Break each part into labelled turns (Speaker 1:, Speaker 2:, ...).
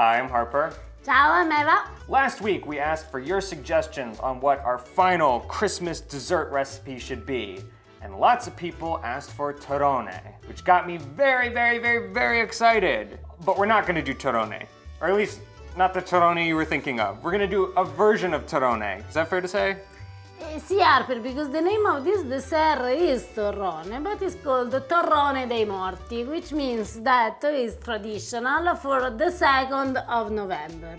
Speaker 1: Hi, I'm Harper.
Speaker 2: Ciao, I'm Eva.
Speaker 1: Last week we asked for your suggestions on what our final Christmas dessert recipe should be. And lots of people asked for torrone, which got me very excited. But we're not gonna do torrone, or at least not the torrone you were thinking of. We're gonna do a version of torrone. Is that fair to say?
Speaker 2: Sì, Harper, because the name of this dessert is torrone, but it's called Torrone dei Morti, which means that it's traditional for the 2nd of November.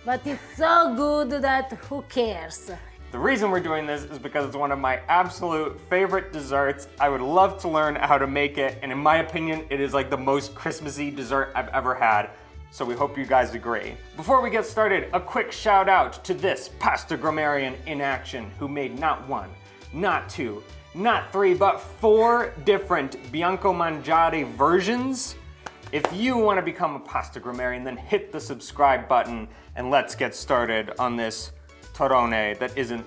Speaker 2: But it's so good that who cares?
Speaker 1: The reason we're doing this is because it's one of my absolute favorite desserts. I would love to learn how to make it, and in my opinion, it is like the most Christmassy dessert I've ever had. So we hope you guys agree. Before we get started, a quick shout out to this pasta grammarian in action who made not one, not two, not three, but 4 different Bianco Mangiare versions. If you want to become a pasta grammarian, then hit the subscribe button and let's get started on this torrone that isn't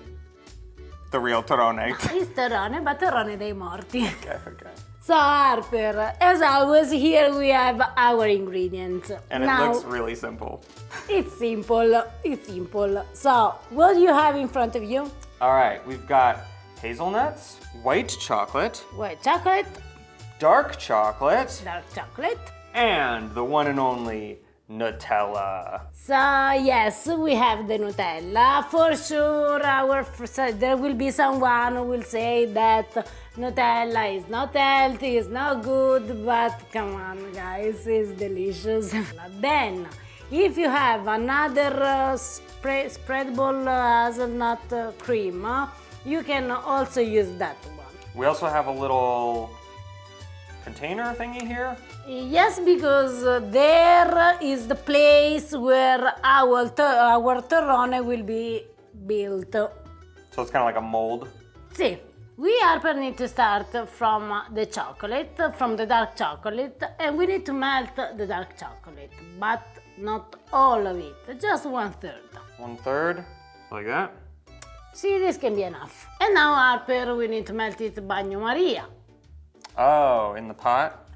Speaker 1: the real torrone.
Speaker 2: It's torrone, but Torrone dei Morti.
Speaker 1: Okay.
Speaker 2: So Harper, as always, here we have our ingredients.
Speaker 1: And it looks really simple.
Speaker 2: It's simple. So, what do you have in front of you?
Speaker 1: All right, we've got hazelnuts, white chocolate, dark chocolate, and the one and only Nutella.
Speaker 2: So yes, we have the Nutella. For sure, there will be someone who will say that Nutella is not healthy, is not good, but come on guys, it's delicious. Then, if you have another spreadable hazelnut cream, you can also use that one.
Speaker 1: We also have a little container thingy here.
Speaker 2: Yes, because there is the place where our torrone will be built.
Speaker 1: So it's kind of like a mold?
Speaker 2: Sì. We Harper need to start from the chocolate, from the dark chocolate, and we need to melt the dark chocolate, but not all of it, just 1/3.
Speaker 1: 1/3? Like that?
Speaker 2: See, this can be enough. And now Harper, we need to melt it bagnomaria.
Speaker 1: Oh, in the pot?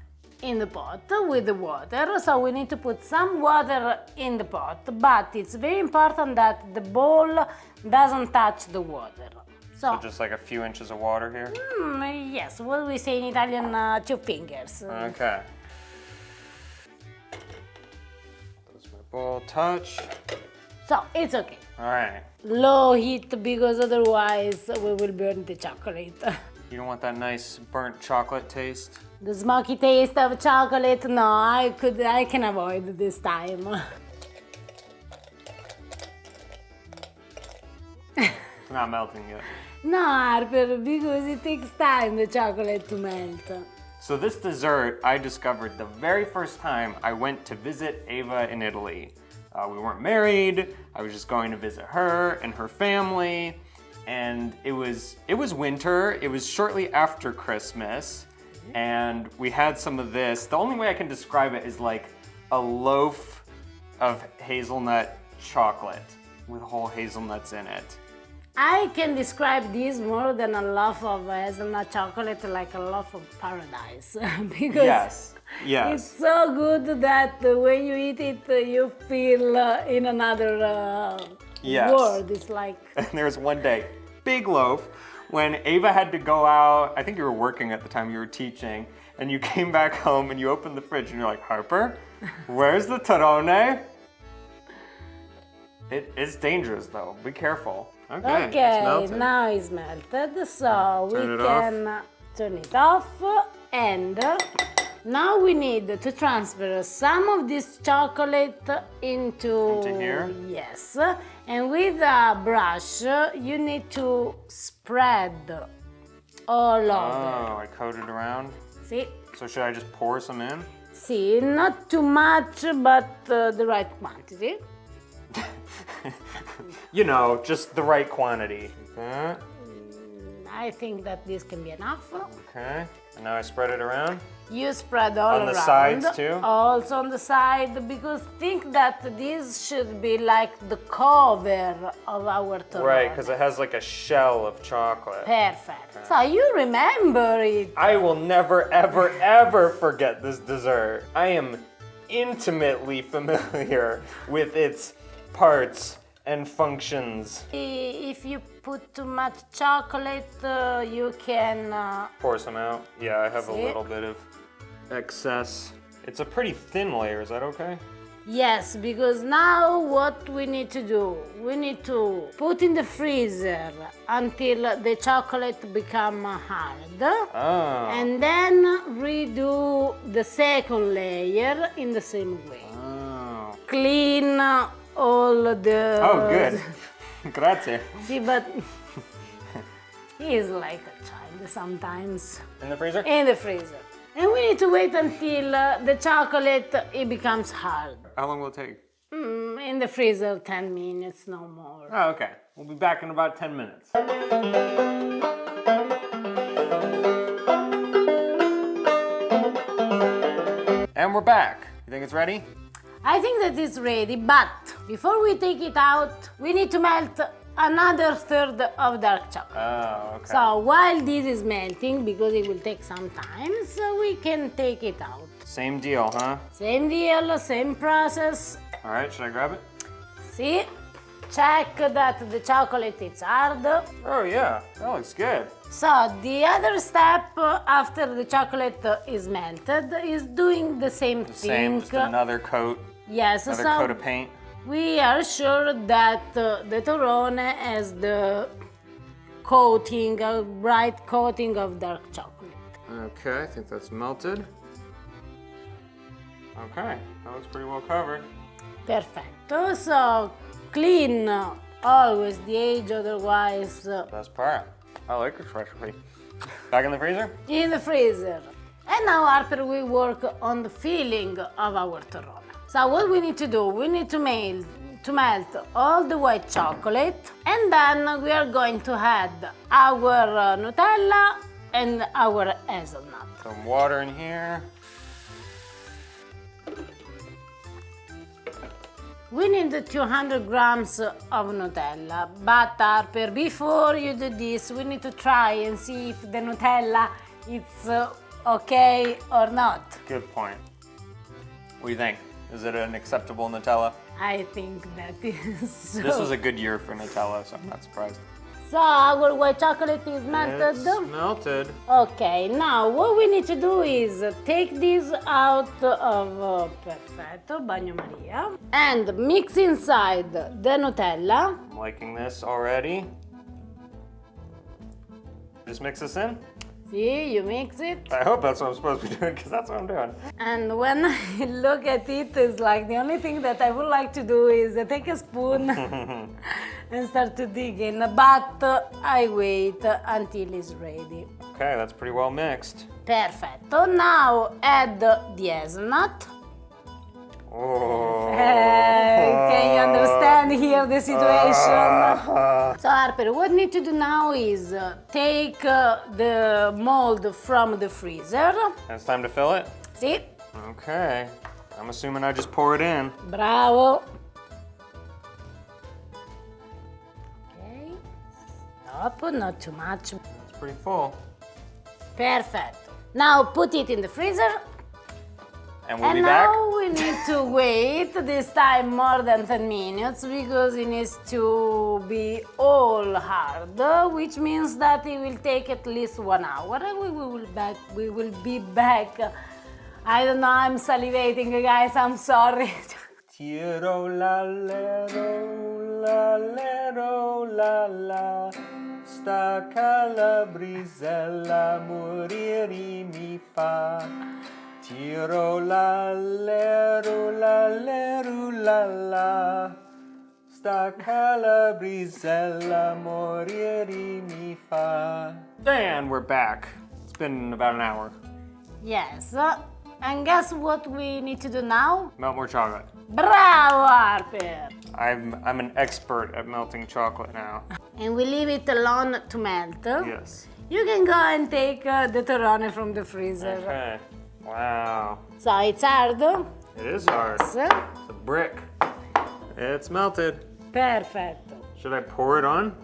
Speaker 2: In the pot with the water, so we need to put some water in the pot, but it's very important that the bowl doesn't touch the water.
Speaker 1: So just like a few inches of water here?
Speaker 2: Yes, what we say in Italian, 2 fingers.
Speaker 1: Okay. Does my bowl touch?
Speaker 2: So it's okay.
Speaker 1: All right.
Speaker 2: Low heat, because otherwise we will burn the chocolate.
Speaker 1: You don't want that nice burnt chocolate taste?
Speaker 2: The smoky taste of chocolate, no, I can avoid this time.
Speaker 1: It's not melting yet.
Speaker 2: No, Harper, because it takes time the chocolate to melt.
Speaker 1: So this dessert I discovered the very first time I went to visit Eva in Italy. We weren't married, I was just going to visit her and her family, and it was winter, it was shortly after Christmas, and we had some of this. The only way I can describe it is like a loaf of hazelnut chocolate with whole hazelnuts in it.
Speaker 2: I can describe this more than a loaf of hazelnut chocolate, like a loaf of paradise. Because
Speaker 1: yes.
Speaker 2: It's so good that when you eat it, you feel in another world. It's like...
Speaker 1: And there was one day, big loaf, when Ava had to go out. I think you were working at the time, you were teaching, and you came back home and you opened the fridge and you're like, Harper, where's the torrone? It's dangerous though, be careful. Okay, it's
Speaker 2: now it's melted, so we can turn it off, and now we need to transfer some of this chocolate into
Speaker 1: here?
Speaker 2: Yes, and with a brush you need to spread all over.
Speaker 1: Oh, I coat it around?
Speaker 2: See?
Speaker 1: So should I just pour some in?
Speaker 2: See, not too much, but the right quantity.
Speaker 1: You know, just the right quantity.
Speaker 2: I think that this can be enough.
Speaker 1: Okay, and now I spread it around?
Speaker 2: You spread all around.
Speaker 1: On the sides too?
Speaker 2: Also on the side, because think that this should be like the cover of our torrone.
Speaker 1: Right, because it has like a shell of chocolate.
Speaker 2: Perfect. Okay. So you remember it.
Speaker 1: I will never, ever, ever forget this dessert. I am intimately familiar with its parts and functions.
Speaker 2: If you put too much chocolate, you can...
Speaker 1: Pour some out. Yeah, I have a
Speaker 2: See?
Speaker 1: little bit of excess. It's a pretty thin layer, is that okay?
Speaker 2: Yes, because now what we need to do, we need to put in the freezer until the chocolate become hard.
Speaker 1: Oh.
Speaker 2: And then redo the second layer in the same way.
Speaker 1: Oh.
Speaker 2: Clean all the...
Speaker 1: Oh, good. Grazie.
Speaker 2: See, but he is like a child sometimes.
Speaker 1: In the freezer?
Speaker 2: In the freezer. And we need to wait until the chocolate it becomes hard.
Speaker 1: How long will it take?
Speaker 2: In the freezer, 10 minutes, no more.
Speaker 1: Oh, okay. We'll be back in about 10 minutes. And we're back. You think it's ready?
Speaker 2: I think that it's ready, but before we take it out, we need to melt another third of dark chocolate.
Speaker 1: Oh, okay.
Speaker 2: So while this is melting, because it will take some time, so we can take it out.
Speaker 1: Same deal, huh?
Speaker 2: Same deal, same process.
Speaker 1: All right, should I grab it?
Speaker 2: See, check that the chocolate is hard.
Speaker 1: Oh, yeah. That looks good.
Speaker 2: So the other step after the chocolate is melted is doing the same thing.
Speaker 1: Same, just another coat.
Speaker 2: Yes,
Speaker 1: Another
Speaker 2: so
Speaker 1: coat of paint.
Speaker 2: we are sure that the Torrone has the coating, a bright coating of dark chocolate.
Speaker 1: Okay, I think that's melted. Okay, that looks pretty well covered.
Speaker 2: Perfecto. So clean always the edge, otherwise
Speaker 1: Best part. I like this recipe. Back in the freezer?
Speaker 2: in the freezer. And now, Harper, we work on the filling of our Torrone. So what we need to do, we need to melt all the white chocolate, and then we are going to add our Nutella and our hazelnut.
Speaker 1: Some water in here.
Speaker 2: We need 200 grams of Nutella, but Harper, before you do this, we need to try and see if the Nutella is okay or not.
Speaker 1: Good point. What do you think? Is it an acceptable Nutella?
Speaker 2: I think that is so.
Speaker 1: This was a good year for Nutella, so I'm not surprised.
Speaker 2: So our white chocolate is melted.
Speaker 1: It's melted.
Speaker 2: Okay, now what we need to do is take this out of perfetto, bagno Maria, and mix inside the Nutella.
Speaker 1: I'm liking this already. Just mix this in?
Speaker 2: See, you mix it.
Speaker 1: I hope that's what I'm supposed to be doing, because that's what I'm doing.
Speaker 2: And when I look at it, it's like the only thing that I would like to do is take a spoon and start to dig in, but I wait until it's ready.
Speaker 1: Okay, that's pretty well mixed.
Speaker 2: Perfetto. Now add the hazelnut.
Speaker 1: Oh.
Speaker 2: Can you understand here the situation? So Harper, what we need to do now is take the mold from the freezer.
Speaker 1: It's time to fill it?
Speaker 2: See?
Speaker 1: Okay. I'm assuming I just pour it in.
Speaker 2: Bravo. Okay. Stop, not too much.
Speaker 1: It's pretty full.
Speaker 2: Perfect. Now put it in the freezer.
Speaker 1: And we'll
Speaker 2: And
Speaker 1: be back.
Speaker 2: now we need to wait, this time more than 10 minutes, because it needs to be all hard, which means that it will take at least 1 hour, and we will be back. I don't know, I'm salivating, guys, I'm sorry.
Speaker 1: Tiro la lero la lero la la, sta calabrisella morire mi fa. Tiro la leru la la, sta calabrisella morire mi fa. And we're back. It's been about an hour.
Speaker 2: Yes, and guess what we need to do now?
Speaker 1: Melt more chocolate.
Speaker 2: Bravo, Harper!
Speaker 1: I'm an expert at melting chocolate now.
Speaker 2: And we leave it alone to melt.
Speaker 1: Yes.
Speaker 2: You can go and take the Torrone from the freezer.
Speaker 1: Okay. Wow.
Speaker 2: So it's hard.
Speaker 1: It is hard.
Speaker 2: Yes.
Speaker 1: It's a brick. It's melted.
Speaker 2: Perfetto.
Speaker 1: Should I pour it on?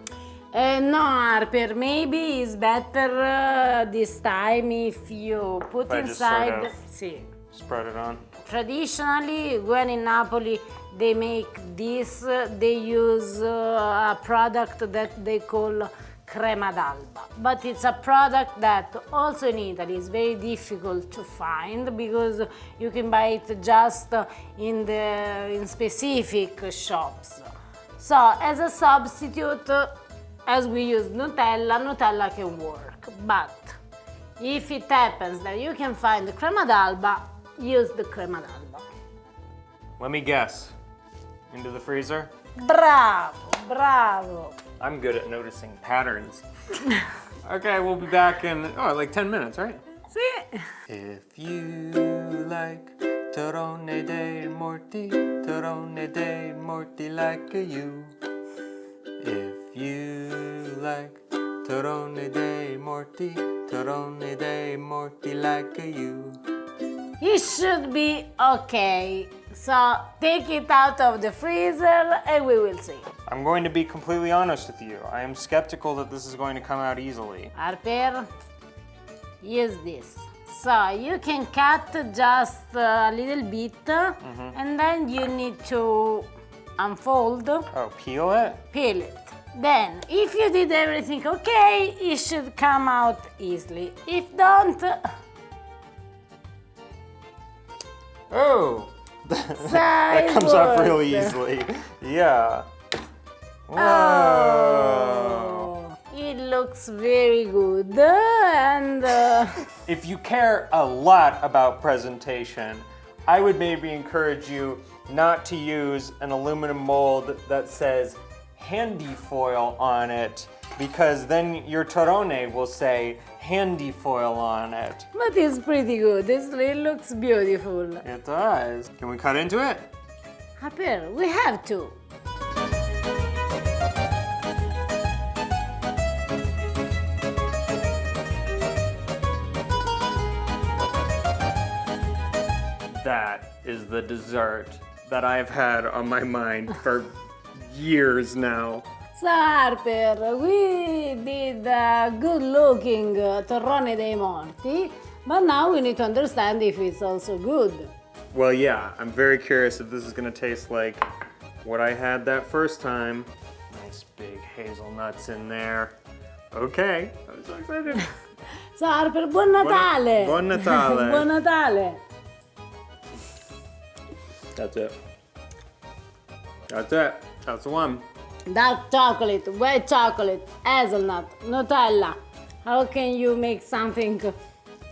Speaker 2: No, Harper, maybe it's better this time if you put
Speaker 1: If I just
Speaker 2: inside.
Speaker 1: sort of-
Speaker 2: See.
Speaker 1: Spread it on.
Speaker 2: traditionally, when in Napoli they make this, they use a product that they call crema d'alba. But it's a product that also in Italy is very difficult to find because you can buy it just in specific shops. So as a substitute, as we use Nutella can work. But if it happens that you can find the crema d'alba, use the crema d'alba.
Speaker 1: Let me guess. Into the freezer?
Speaker 2: Bravo, bravo.
Speaker 1: I'm good at noticing patterns. Okay, we'll be back in, like 10 minutes, right?
Speaker 2: Sì.
Speaker 1: If you like Torrone dei morti like you. If you like Torrone dei morti like you.
Speaker 2: It should be okay. So take it out of the freezer and we will see.
Speaker 1: I'm going to be completely honest with you. I am skeptical that this is going to come out easily.
Speaker 2: Harper, use this. So you can cut just a little bit and then you need to unfold,
Speaker 1: Oh, peel it?
Speaker 2: peel it. Then, if you did everything okay, it should come out easily. If don't,
Speaker 1: Oh! That comes off really easily. Yeah. Whoa.
Speaker 2: It looks very good and
Speaker 1: If you care a lot about presentation, I would maybe encourage you not to use an aluminum mold that says handy foil on it, because then your torrone will say handy foil on it.
Speaker 2: but it's pretty good. It looks beautiful.
Speaker 1: It does. Can we cut into it?
Speaker 2: Harper, we have to.
Speaker 1: That is the dessert that I've had on my mind for years now.
Speaker 2: So Harper, we did a good looking Torrone dei Morti, but now we need to understand if it's also good.
Speaker 1: Well, yeah, I'm very curious if this is gonna taste like what I had that first time. Nice big hazelnuts in there. Okay, I'm so excited.
Speaker 2: So Harper, buon Natale!
Speaker 1: Buon Natale!
Speaker 2: Buon Natale!
Speaker 1: That's it. That's it. That's the one.
Speaker 2: Dark chocolate, white chocolate, hazelnut, Nutella. How can you make something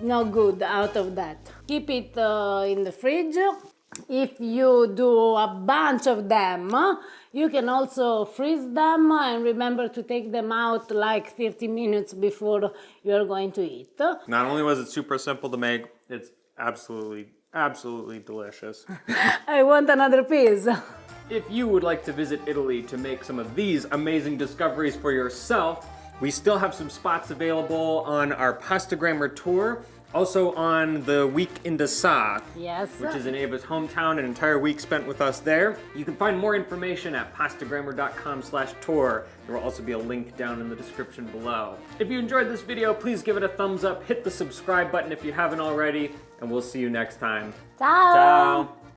Speaker 2: no good out of that? Keep it in the fridge. If you do a bunch of them, you can also freeze them and remember to take them out like 30 minutes before you're going to eat.
Speaker 1: Not only was it super simple to make, it's absolutely delicious.
Speaker 2: I want another piece.
Speaker 1: If you would like to visit Italy to make some of these amazing discoveries for yourself, we still have some spots available on our Pastagrammer tour. Also on the week in the Sa,
Speaker 2: Yes.
Speaker 1: which is in Ava's hometown, an entire week spent with us there. You can find more information at pastagrammer.com/tour. There will also be a link down in the description below. If you enjoyed this video, please give it a thumbs up, hit the subscribe button if you haven't already, and we'll see you next time.
Speaker 2: Ciao.
Speaker 1: Ciao.